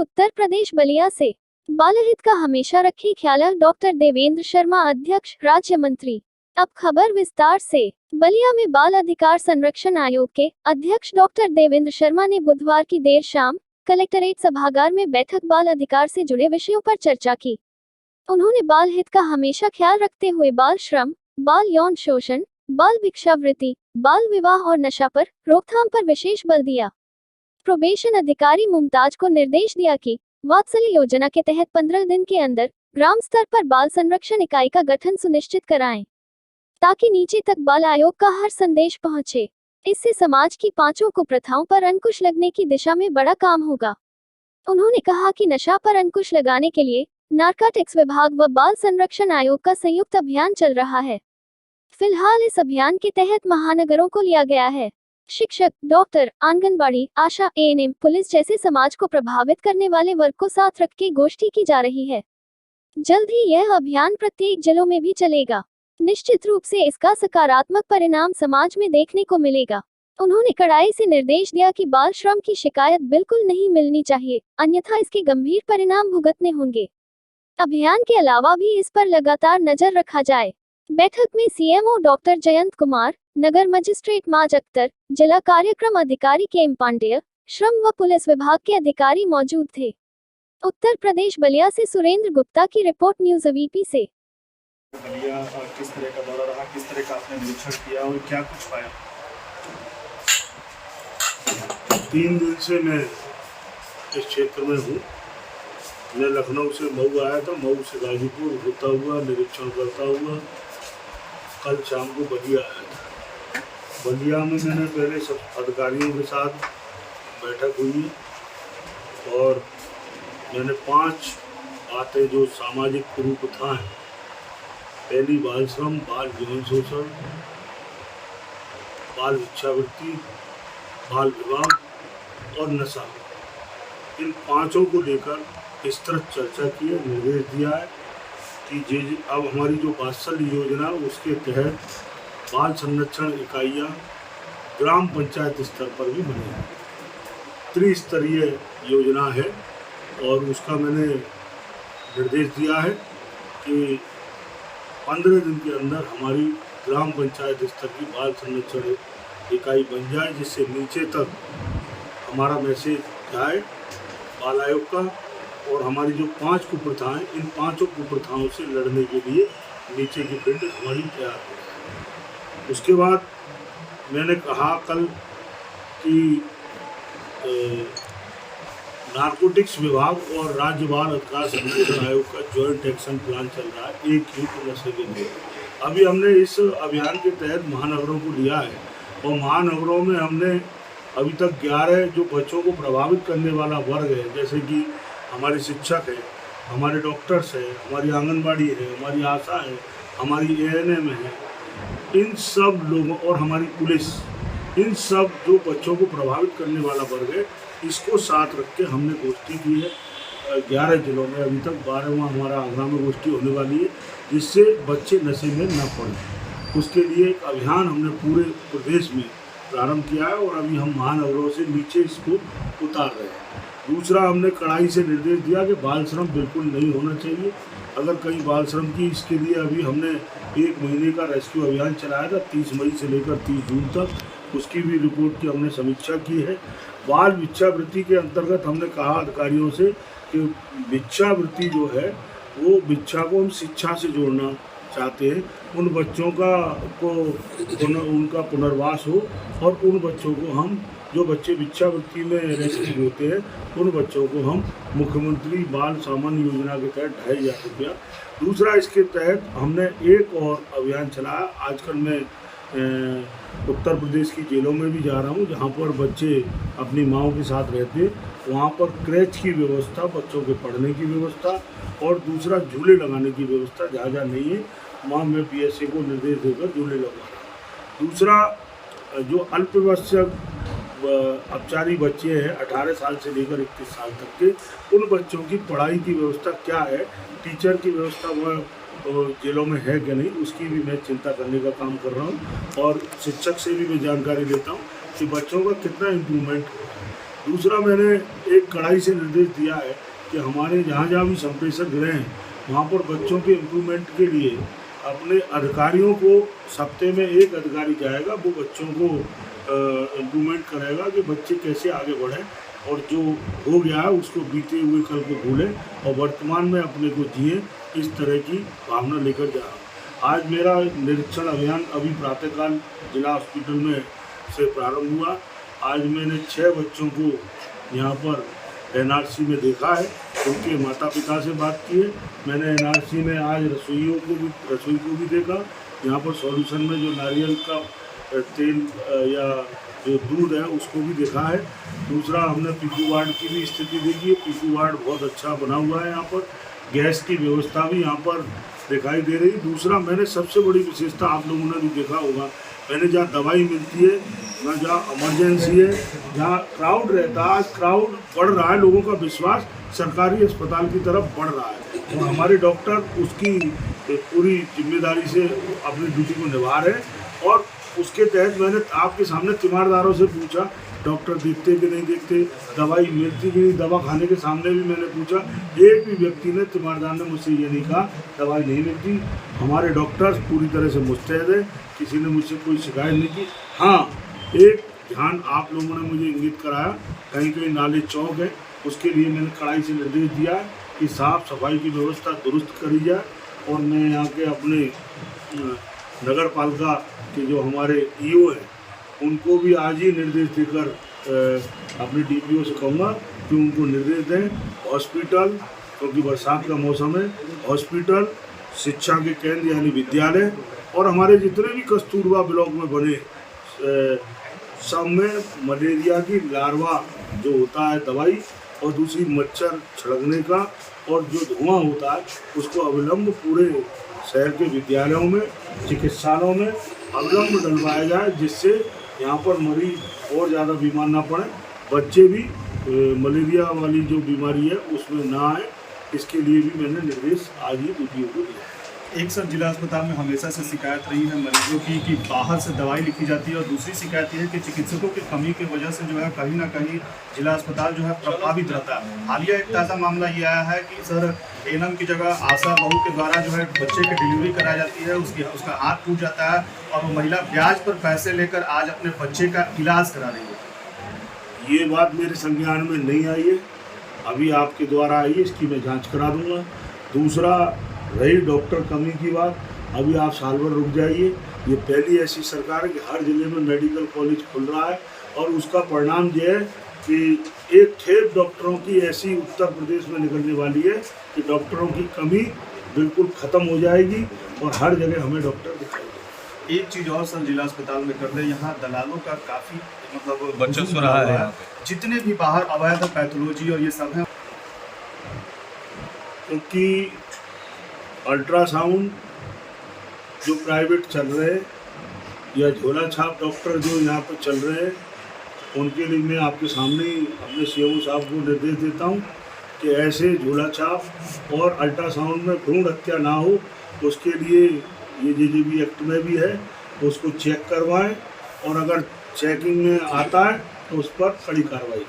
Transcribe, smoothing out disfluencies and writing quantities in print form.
उत्तर प्रदेश बलिया से। बाल हित का हमेशा रखे ख्याल, डॉक्टर देवेंद्र शर्मा, अध्यक्ष राज्य मंत्री। अब खबर विस्तार से। बलिया में बाल अधिकार संरक्षण आयोग के अध्यक्ष डॉक्टर देवेंद्र शर्मा ने बुधवार की देर शाम कलेक्ट्रेट सभागार में बैठक बाल अधिकार से जुड़े विषयों पर चर्चा की। उन्होंने बाल हित का हमेशा ख्याल रखते हुए बाल श्रम, बाल यौन शोषण, बाल भिक्षावृत्ति, बाल विवाह और नशा पर रोकथाम पर विशेष बल दिया। प्रोबेशन अधिकारी मुमताज को निर्देश दिया कि वात्सल्य योजना के तहत 15 दिन के अंदर ग्राम स्तर पर बाल संरक्षण इकाई का गठन सुनिश्चित कराएं, ताकि नीचे तक बाल आयोग का हर संदेश पहुंचे। इससे समाज की पांचों कुप्रथाओं पर अंकुश लगने की दिशा में बड़ा काम होगा। उन्होंने कहा कि नशा पर अंकुश लगाने के लिए नारकोटिक्स विभाग व बाल संरक्षण आयोग का संयुक्त अभियान चल रहा है। फिलहाल इस अभियान के तहत महानगरों को लिया गया है। शिक्षक, डॉक्टर, आंगनबाड़ी, आशा, एएनएम, पुलिस जैसे समाज को प्रभावित करने वाले वर्ग को साथ रख के गोष्ठी की जा रही है। जल्द ही यह अभियान प्रत्येक जिलों में भी चलेगा। निश्चित रूप से इसका सकारात्मक परिणाम समाज में देखने को मिलेगा। उन्होंने कड़ाई से निर्देश दिया कि बाल श्रम की शिकायत बिल्कुल नहीं मिलनी चाहिए, अन्यथा इसके गंभीर परिणाम भुगतने होंगे। अभियान के अलावा भी इस पर लगातार नजर रखा जाए। बैठक में सीएमओ डॉक्टर जयंत कुमार, नगर मजिस्ट्रेट माज अख्तर, जिला कार्यक्रम अधिकारी केएम पांडेय, श्रम व पुलिस विभाग के अधिकारी मौजूद थे। उत्तर प्रदेश बलिया से सुरेंद्र गुप्ता की रिपोर्ट, न्यूज़ वीपी से। बलिया किस तरह का दौरा रहा, किस तरह का आपने निरीक्षण किया और क्या कुछ पाया? 3 दिन से मैं इस क्षेत्र में हूँ। मैं लखनऊ से मऊ आया था, मऊ से गाजीपुर होता हुआ निरीक्षण करता हुआ कल शाम को बलिया आया था। बलिया में मैंने पहले सब अधिकारियों के साथ बैठक हुई और मैंने 5 बातें जो सामाजिक कुप्रथाएं हैं, पहली बाल श्रम, बाल यौन शोषण, बाल भिक्षावृत्ति, बाल विवाह और नशा, इन 5 को लेकर विस्तृत चर्चा की है। निर्देश दिया है कि अब हमारी जो वात्सल्य योजना उसके तहत बाल संरक्षण इकाइयाँ ग्राम पंचायत स्तर पर भी बनेगी। त्रिस्तरीय योजना है और उसका मैंने निर्देश दिया है कि 15 दिन के अंदर हमारी ग्राम पंचायत स्तर की बाल संरक्षण इकाई बन जाए, जिससे नीचे तक हमारा मैसेज जाए बाल आयोग का, और हमारी जो 5 कुप्रथाएं, इन 5 कुप्रथाओं से लड़ने के लिए नीचे की पिंड हमारी तैयार हो। उसके बाद मैंने कहा कल कि नारकोटिक्स विभाग और राज्य बाल अधिकार संरक्षण आयोग का जॉइंट एक्शन प्लान चल रहा है, एक युक्त नशे के लिए। अभी हमने इस अभियान के तहत महानगरों को लिया है और महानगरों में हमने अभी तक 11 जो बच्चों को प्रभावित करने वाला वर्ग है, जैसे कि हमारे शिक्षक है, हमारे डॉक्टर्स है, हमारी आंगनबाड़ी है, हमारी आशा है, हमारी एएनएम है, इन सब लोगों और हमारी पुलिस, इन सब जो बच्चों को प्रभावित करने वाला वर्ग है, इसको साथ रख के हमने गोष्ठी की है 11 जिलों में। अभी तक 12वां हमारा आगरा में गोष्ठी होने वाली है, जिससे बच्चे नशे में न पड़ें। उसके लिए एक अभियान हमने पूरे प्रदेश में प्रारंभ किया है और अभी हम महानगरों से नीचे इसको उतार रहे हैं। दूसरा, हमने कड़ाई से निर्देश दिया कि बाल श्रम बिल्कुल नहीं होना चाहिए। अगर कहीं बाल श्रम की, इसके लिए अभी हमने 1 महीने का रेस्क्यू अभियान चलाया था, 30 मई से लेकर 30 जून तक। उसकी भी रिपोर्ट की हमने समीक्षा की है। बाल भिक्षावृत्ति के अंतर्गत हमने कहा अधिकारियों से कि भिक्षावृत्ति जो है वो भिक्षा को हम शिक्षा से जोड़ना चाहते हैं। उन बच्चों उनका पुनर्वास हो और उन बच्चों को हम, जो बच्चे भिक्षावृत्ति में रेस्क्यू होते हैं, उन बच्चों को हम मुख्यमंत्री बाल सामान्य योजना के तहत 2500 रुपया। दूसरा, इसके तहत हमने एक और अभियान चलाया। आजकल मैं उत्तर प्रदेश की जेलों में भी जा रहा हूँ, जहाँ पर बच्चे अपनी माँओं के साथ रहते हैं। वहाँ पर क्रैच की व्यवस्था, बच्चों के पढ़ने की व्यवस्था और दूसरा झूले लगाने की व्यवस्था जहाँ जहाँ नहीं है, वहाँ मैं पीएसए को निर्देश देकर झूले लगवा रहा हूँ। दूसरा, जो अल्पवयस्क अपचारी बच्चे हैं 18 साल से लेकर 21 साल तक के, उन बच्चों की पढ़ाई की व्यवस्था क्या है, टीचर की व्यवस्था वह जेलों में है कि नहीं, उसकी भी मैं चिंता करने का काम कर रहा हूँ। और शिक्षक से भी मैं जानकारी लेता हूँ कि बच्चों का कितना इम्प्रूवमेंट हुआ है। दूसरा मैंने एक कड़ाई से निर्देश दिया है कि हमारे जहाँ जहाँ भी संप्रेषक गृह हैं वहाँ पर बच्चों के इम्प्रूवमेंट के लिए अपने अधिकारियों को सप्ताह में एक अधिकारी जाएगा, वो बच्चों को इम्प्रूवमेंट करेगा कि बच्चे कैसे आगे बढ़ें और जो हो गया है उसको बीते हुए कल को भूलें और वर्तमान में अपने को जिए, इस तरह की भावना लेकर जा रहा हूँ। आज मेरा निरीक्षण अभियान अभी प्रातःकाल जिला हॉस्पिटल में से प्रारंभ हुआ। आज मैंने 6 बच्चों को यहाँ पर एनआरसी में देखा है, उनके माता पिता से बात की है। मैंने एनआरसी में आज रसोई को भी देखा। यहाँ पर सॉल्यूशन में जो नारियल का तेल या जो दूध है उसको भी देखा है। दूसरा हमने पीकू वार्ड की भी स्थिति देखी है। पीकू वार्ड बहुत अच्छा बना हुआ है। यहाँ पर गैस की व्यवस्था भी यहाँ पर दिखाई दे रही। दूसरा मैंने सबसे बड़ी विशेषता आप लोगों ने भी देखा होगा, मैंने जहाँ दवाई मिलती है, ना जहाँ इमरजेंसी है, जहाँ क्राउड रहता है, आज क्राउड बढ़ रहा है, लोगों का विश्वास सरकारी अस्पताल की तरफ बढ़ रहा है और हमारे डॉक्टर उसकी पूरी जिम्मेदारी से अपनी ड्यूटी को निभा रहे हैं। और उसके तहत मैंने आपके सामने तीमारदारों से पूछा डॉक्टर देखते कि नहीं देखते, दवाई मिलती कि नहीं, दवा खाने के सामने भी मैंने पूछा, एक भी व्यक्ति ने तीमारदार ने मुझसे ये नहीं कहा दवाई नहीं मिलती। हमारे डॉक्टर्स पूरी तरह से मुस्तैद है, किसी ने मुझसे कोई शिकायत नहीं की। हाँ, एक ध्यान आप लोगों ने मुझे इंगित कराया, कहीं कहीं नाले चौक है, उसके लिए मैंने कड़ाई से निर्देश दिया है कि साफ सफाई की व्यवस्था दुरुस्त करी जाए। और मैं यहाँ के अपने नगर पालिका के जो हमारे ईओ हैं उनको भी आज ही निर्देश देकर अपने डीपीओ से कहूँगा कि उनको निर्देश दें। हॉस्पिटल, क्योंकि बरसात का मौसम है, हॉस्पिटल, शिक्षा के केंद्र यानी विद्यालय और हमारे जितने भी कस्तूरबा ब्लॉक में बने सब में मलेरिया की लार्वा जो होता है दवाई और दूसरी मच्छर छिड़कने का और जो धुआं होता है उसको अविलंब पूरे शहर के विद्यालयों में, चिकित्सालयों में अविलंब डलवाया जाए, जिससे यहाँ पर मरीज और ज़्यादा बीमार ना पड़े, बच्चे भी मलेरिया वाली जो बीमारी है उसमें ना आए। इसके लिए भी मैंने निर्देश आज ही ड्यूटियों को दिया। एक सर, जिला अस्पताल में हमेशा से शिकायत रही है मरीजों की कि बाहर से दवाई लिखी जाती है और दूसरी शिकायत ये है कि चिकित्सकों की कमी की वजह से जो है कहीं ना कहीं जिला अस्पताल जो है प्रभावित रहता है। हालिया एक ताज़ा मामला ये आया है कि सर एनएम की जगह आशा बहू के द्वारा जो है बच्चे की डिलीवरी कराई जाती है, उसका हाथ टूट जाता है और वो महिला ब्याज पर पैसे लेकर आज अपने बच्चे का इलाज करा रही है। ये बात मेरे संज्ञान में नहीं आई है, अभी आपके द्वारा आई है, इसकी मैं जांच करा दूंगा। दूसरा, रही डॉक्टर कमी की बात, अभी आप साल भर रुक जाइए। ये पहली ऐसी सरकार है कि हर जिले में मेडिकल कॉलेज खुल रहा है और उसका परिणाम ये है कि एक ठेप डॉक्टरों की ऐसी उत्तर प्रदेश में निकलने वाली है कि डॉक्टरों की कमी बिल्कुल ख़त्म हो जाएगी और हर जगह हमें डॉक्टर दिखाई देंगे। एक चीज़ और सर जिला अस्पताल में कर दे, यहाँ दलालों का काफ़ी मतलब वर्चस्व रहा है। जितने भी बाहर अवैध पैथोलॉजी और ये सब है, क्योंकि अल्ट्रासाउंड जो प्राइवेट चल रहे हैं या झोला छाप डॉक्टर जो यहाँ पर चल रहे हैं, उनके लिए मैं आपके सामने ही अपने सीएमओ साहब को निर्देश देता हूँ कि ऐसे झोला छाप और अल्ट्रासाउंड में भ्रूण हत्या ना हो, उसके लिए ये जेजेबी एक्ट में भी है, उसको चेक करवाएं और अगर चेकिंग में आता है तो उस पर कड़ी कार्रवाई